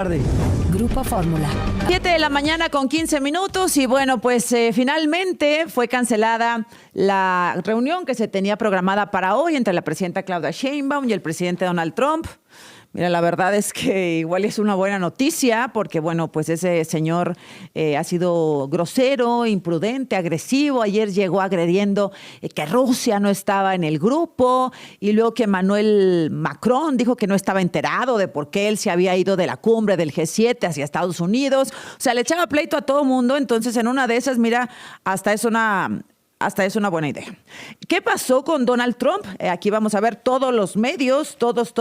Tarde. Grupo Fórmula. 7 de la mañana con 15 minutos y bueno, pues finalmente fue cancelada la reunión que se tenía programada para hoy entre la presidenta Claudia Sheinbaum y el presidente Donald Trump. Mira, la verdad es que igual es una buena noticia porque, bueno, pues ese señor ha sido grosero, imprudente, agresivo. Ayer llegó agrediendo que Rusia no estaba en el grupo y luego que Emmanuel Macron dijo que no estaba enterado de por qué él se había ido de la cumbre del G7 hacia Estados Unidos. O sea, le echaba pleito a todo mundo. Entonces, en una de esas, mira, hasta es una buena idea. ¿Qué pasó con Donald Trump? Aquí vamos a ver todos los medios, todos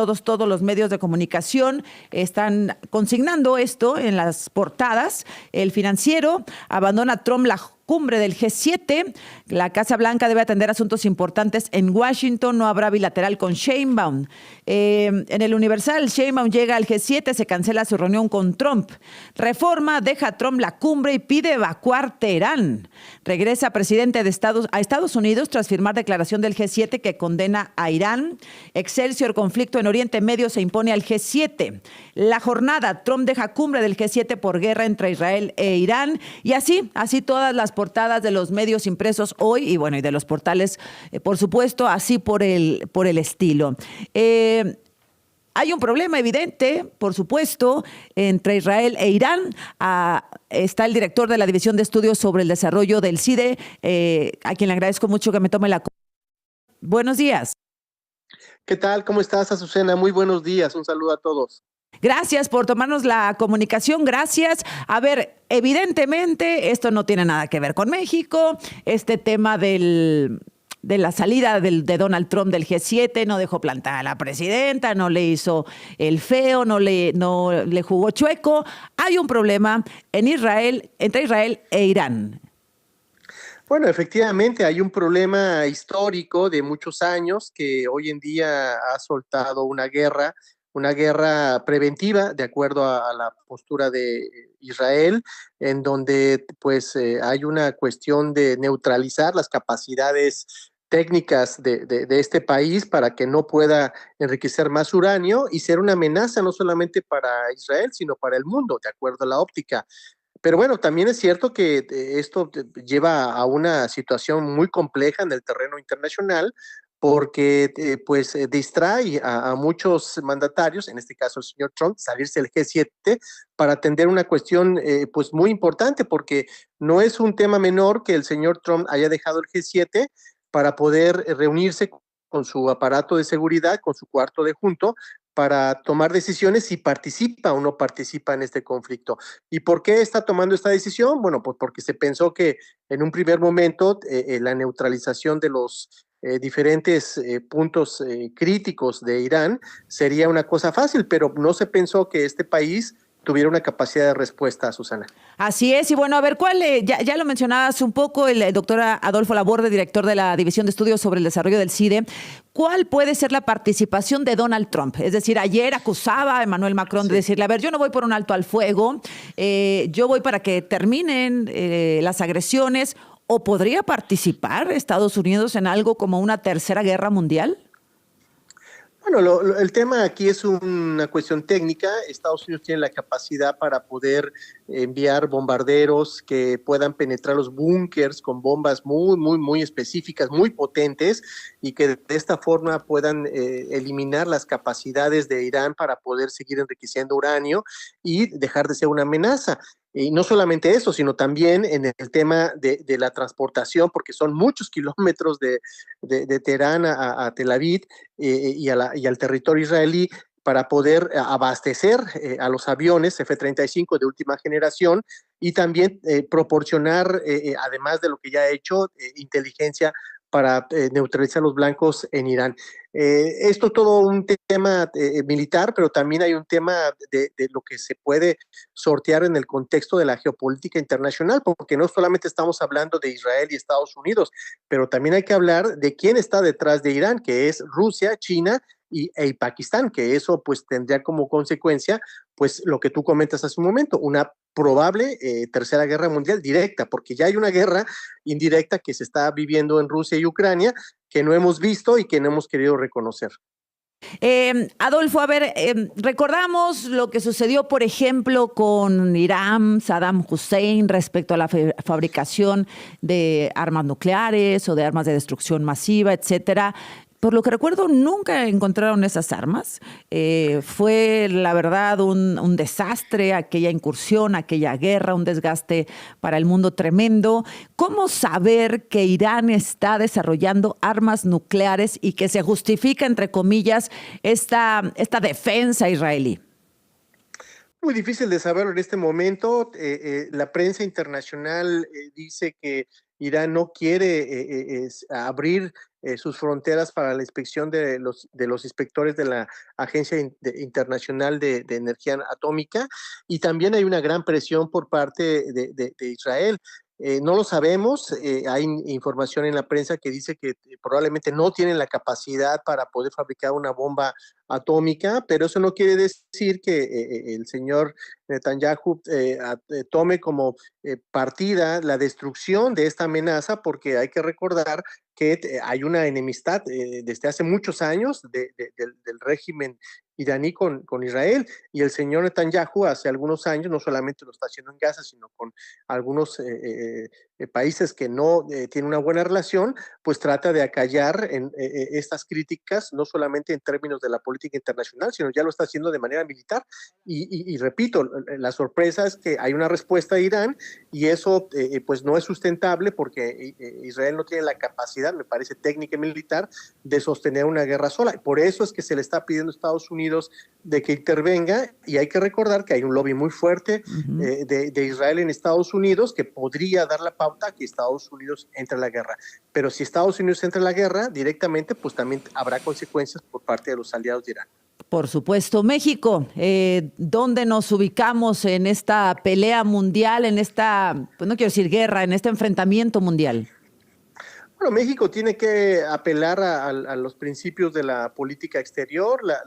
los medios de comunicación están consignando esto en las portadas. El Financiero: abandona Trump la cumbre del G7. La Casa Blanca debe atender asuntos importantes en Washington. No habrá bilateral con Sheinbaum. En el Universal: Sheinbaum llega al G7, se cancela su reunión con Trump. Reforma: deja a Trump la cumbre y pide evacuar Teherán. Regresa presidente de Estados Unidos tras firmar declaración del G7 que condena a Irán. Excelsior: conflicto en Oriente Medio se impone al G7. La Jornada: Trump deja cumbre del G7 por guerra entre Israel e Irán. Y así todas las portadas de los medios impresos hoy y bueno, y de los portales, por supuesto, así por el estilo. Hay un problema evidente, por supuesto, entre Israel e Irán. Está el director de la División de Estudios sobre el Desarrollo del CIDE, a quien le agradezco mucho que me tome la... Buenos días. ¿Qué tal? ¿Cómo estás, Azucena? Muy buenos días. Un saludo a todos. Gracias por tomarnos la comunicación, gracias. A ver, evidentemente esto no tiene nada que ver con México. Este tema de la salida de Donald Trump del G7 no dejó plantar a la presidenta, no le hizo el feo, no le jugó chueco. Hay un problema entre Israel e Irán. Bueno, efectivamente hay un problema histórico de muchos años que hoy en día ha soltado una guerra preventiva, de acuerdo a la postura de Israel, en donde pues hay una cuestión de neutralizar las capacidades técnicas de este país para que no pueda enriquecer más uranio y ser una amenaza no solamente para Israel, sino para el mundo, de acuerdo a la óptica. Pero bueno, también es cierto que esto lleva a una situación muy compleja en el terreno internacional, porque distrae a muchos mandatarios, en este caso el señor Trump, salirse del G7 para atender una cuestión pues muy importante, porque no es un tema menor que el señor Trump haya dejado el G7 para poder reunirse con su aparato de seguridad, con su cuarto de junto, para tomar decisiones si participa o no participa en este conflicto. ¿Y por qué está tomando esta decisión? Bueno, pues porque se pensó que en un primer momento la neutralización de los diferentes puntos críticos de Irán sería una cosa fácil, pero no se pensó que este país tuviera una capacidad de respuesta, Susana. Así es, y bueno, a ver, ya lo mencionabas un poco, el doctor Adolfo Laborde, director de la División de Estudios sobre el Desarrollo del CIDE. ¿Cuál puede ser la participación de Donald Trump? Es decir, ayer acusaba a Emmanuel Macron de decirle, a ver, yo no voy por un alto al fuego, yo voy para que terminen las agresiones, ¿o podría participar Estados Unidos en algo como una tercera guerra mundial? Bueno, el tema aquí es una cuestión técnica. Estados Unidos tiene la capacidad para poder enviar bombarderos que puedan penetrar los búnkers con bombas muy específicas, muy potentes, y que de esta forma puedan eliminar las capacidades de Irán para poder seguir enriqueciendo uranio y dejar de ser una amenaza. Y no solamente eso, sino también en el tema de la transportación, porque son muchos kilómetros de Teherán a Tel Aviv y al territorio israelí, para poder abastecer a los aviones F-35 de última generación y también proporcionar, además de lo que ya ha hecho, inteligencia para neutralizar los blancos en Irán. Esto todo un tema militar, pero también hay un tema de lo que se puede sortear en el contexto de la geopolítica internacional, porque no solamente estamos hablando de Israel y Estados Unidos, pero también hay que hablar de quién está detrás de Irán, que es Rusia, China y Pakistán, que eso pues tendría como consecuencia pues lo que tú comentas hace un momento, una probable tercera guerra mundial directa, porque ya hay una guerra indirecta que se está viviendo en Rusia y Ucrania que no hemos visto y que no hemos querido reconocer. Adolfo, a ver, recordamos lo que sucedió, por ejemplo, con Irán, Saddam Hussein, respecto a la fabricación de armas nucleares o de armas de destrucción masiva, etcétera. Por lo que recuerdo, nunca encontraron esas armas. Fue, la verdad, un desastre aquella incursión, aquella guerra, un desgaste para el mundo tremendo. ¿Cómo saber que Irán está desarrollando armas nucleares y que se justifica, entre comillas, esta defensa israelí? Muy difícil de saberlo en este momento. La prensa internacional dice que Irán no quiere abrir sus fronteras para la inspección de los inspectores de la Agencia Internacional de Energía Atómica, y también hay una gran presión por parte de Israel. No lo sabemos, hay información en la prensa que dice que probablemente no tienen la capacidad para poder fabricar una bomba atómica, pero eso no quiere decir que el señor Netanyahu tome como partida la destrucción de esta amenaza, porque hay que recordar que hay una enemistad desde hace muchos años del régimen iraní con Israel, y el señor Netanyahu hace algunos años no solamente lo está haciendo en Gaza, sino con algunos países que no tienen una buena relación, pues trata de acallar estas críticas, no solamente en términos de la política internacional, sino ya lo está haciendo de manera militar. Y repito, la sorpresa es que hay una respuesta de Irán, y eso pues no es sustentable, porque Israel no tiene la capacidad, me parece, técnica y militar de sostener una guerra sola. Por eso es que se le está pidiendo a Estados Unidos de que intervenga, y hay que recordar que hay un lobby muy fuerte de Israel en Estados Unidos que podría dar la pauta a que Estados Unidos entre a la guerra. Pero si Estados Unidos entra a la guerra directamente, pues también habrá consecuencias por parte de los aliados de Irán. Por supuesto. México, ¿dónde nos ubicamos en esta pelea mundial, en esta, pues no quiero decir guerra, en este enfrentamiento mundial? Bueno, México tiene que apelar a los principios de la política exterior, la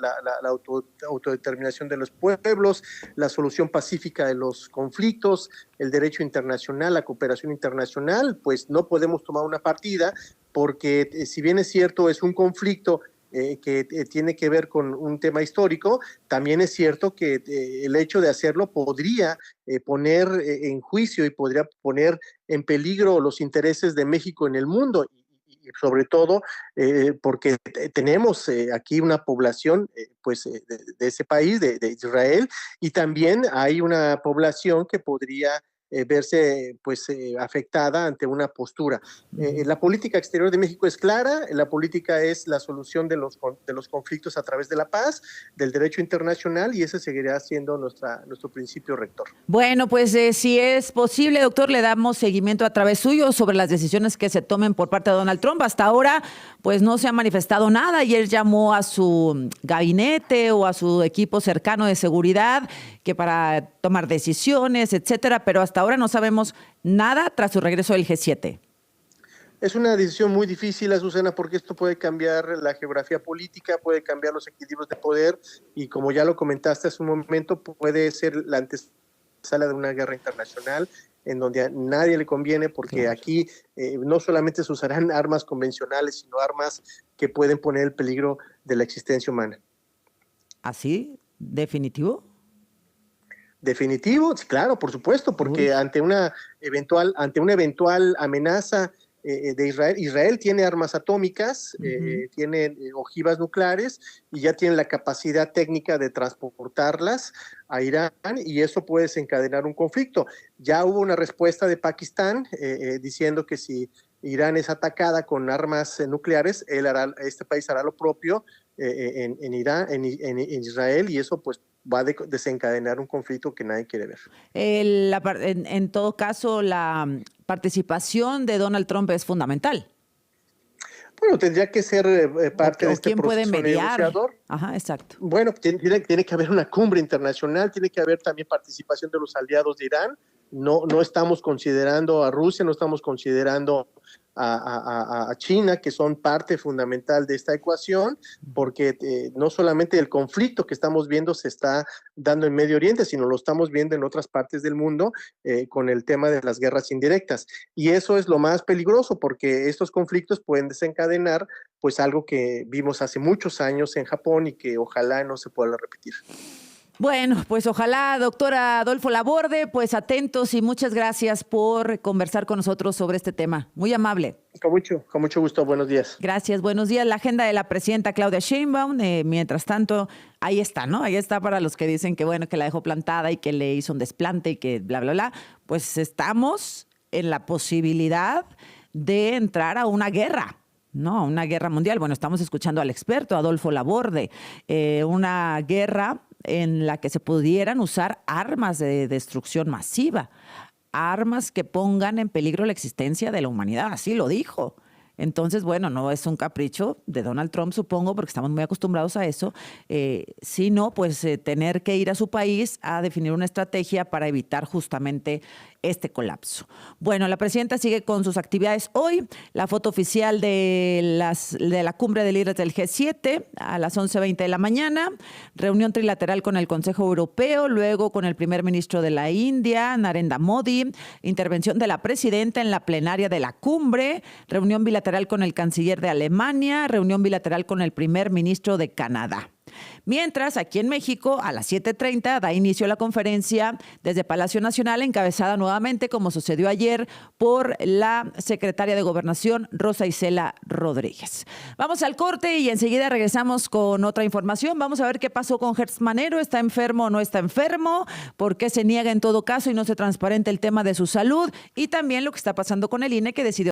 autodeterminación de los pueblos, la solución pacífica de los conflictos, el derecho internacional, la cooperación internacional. Pues no podemos tomar una partida, porque si bien es cierto, es un conflicto que tiene que ver con un tema histórico, también es cierto que el hecho de hacerlo podría poner en juicio y podría poner en peligro los intereses de México en el mundo, y sobre todo porque tenemos aquí una población pues de ese país, de Israel, y también hay una población que podría verse pues afectada ante una postura. La política exterior de México es clara, la política es la solución de los conflictos a través de la paz, del derecho internacional, y ese seguirá siendo nuestro principio rector. Bueno, pues si es posible, doctor, le damos seguimiento a través suyo sobre las decisiones que se tomen por parte de Donald Trump. Hasta ahora, pues no se ha manifestado nada. Ayer llamó a su gabinete o a su equipo cercano de seguridad que para tomar decisiones, etcétera, pero hasta ahora no sabemos nada tras su regreso del G7. Es una decisión muy difícil, Azucena, porque esto puede cambiar la geografía política, puede cambiar los equilibrios de poder, y como ya lo comentaste hace un momento, puede ser la antesala de una guerra internacional en donde a nadie le conviene, porque aquí no solamente se usarán armas convencionales, sino armas que pueden poner en peligro de la existencia humana. ¿Así? ¿Definitivo? Definitivo, sí, claro, por supuesto, porque ante una eventual amenaza de Israel tiene armas atómicas, tiene ojivas nucleares, y ya tiene la capacidad técnica de transportarlas a Irán, y eso puede desencadenar un conflicto. Ya hubo una respuesta de Pakistán diciendo que si Irán es atacada con armas nucleares, este país hará lo propio en Irán, en Israel, y eso pues va a desencadenar un conflicto que nadie quiere ver. En todo caso, la participación de Donald Trump es fundamental. Bueno, tendría que ser parte de este ¿quién puede proceso mediar? negociador. Ajá, exacto. Bueno, tiene que haber una cumbre internacional, tiene que haber también participación de los aliados de Irán, no estamos considerando a Rusia, no estamos considerando a China, que son parte fundamental de esta ecuación, porque no solamente el conflicto que estamos viendo se está dando en Medio Oriente, sino lo estamos viendo en otras partes del mundo con el tema de las guerras indirectas. Y eso es lo más peligroso, porque estos conflictos pueden desencadenar pues algo que vimos hace muchos años en Japón y que ojalá no se pueda repetir. Bueno, pues ojalá, doctora Adolfo Laborde, pues atentos y muchas gracias por conversar con nosotros sobre este tema. Muy amable. Con mucho gusto. Buenos días. Gracias, buenos días. La agenda de la presidenta Claudia Sheinbaum, mientras tanto, ahí está, ¿no? Ahí está para los que dicen que bueno, que la dejó plantada y que le hizo un desplante y que bla, bla, bla. Pues estamos en la posibilidad de entrar a una guerra. No, una guerra mundial. Bueno, estamos escuchando al experto Adolfo Laborde, una guerra en la que se pudieran usar armas de destrucción masiva, armas que pongan en peligro la existencia de la humanidad, así lo dijo. Entonces, bueno, no es un capricho de Donald Trump, supongo, porque estamos muy acostumbrados a eso, sino pues tener que ir a su país a definir una estrategia para evitar justamente este colapso. Bueno, la presidenta sigue con sus actividades hoy. La foto oficial de la cumbre de líderes del G7 a las 11:20 de la mañana. Reunión trilateral con el Consejo Europeo, luego con el primer ministro de la India, Narendra Modi. Intervención de la presidenta en la plenaria de la cumbre. Reunión bilateral con el canciller de Alemania. Reunión bilateral con el primer ministro de Canadá. Mientras, aquí en México, a las 7:30 da inicio a la conferencia desde Palacio Nacional, encabezada nuevamente, como sucedió ayer, por la secretaria de Gobernación, Rosa Isela Rodríguez. Vamos al corte y enseguida regresamos con otra información. Vamos a ver qué pasó con Gertz Manero. ¿Está enfermo o no está enfermo? ¿Por qué se niega en todo caso y no se transparenta el tema de su salud? Y también lo que está pasando con el INE, que decidió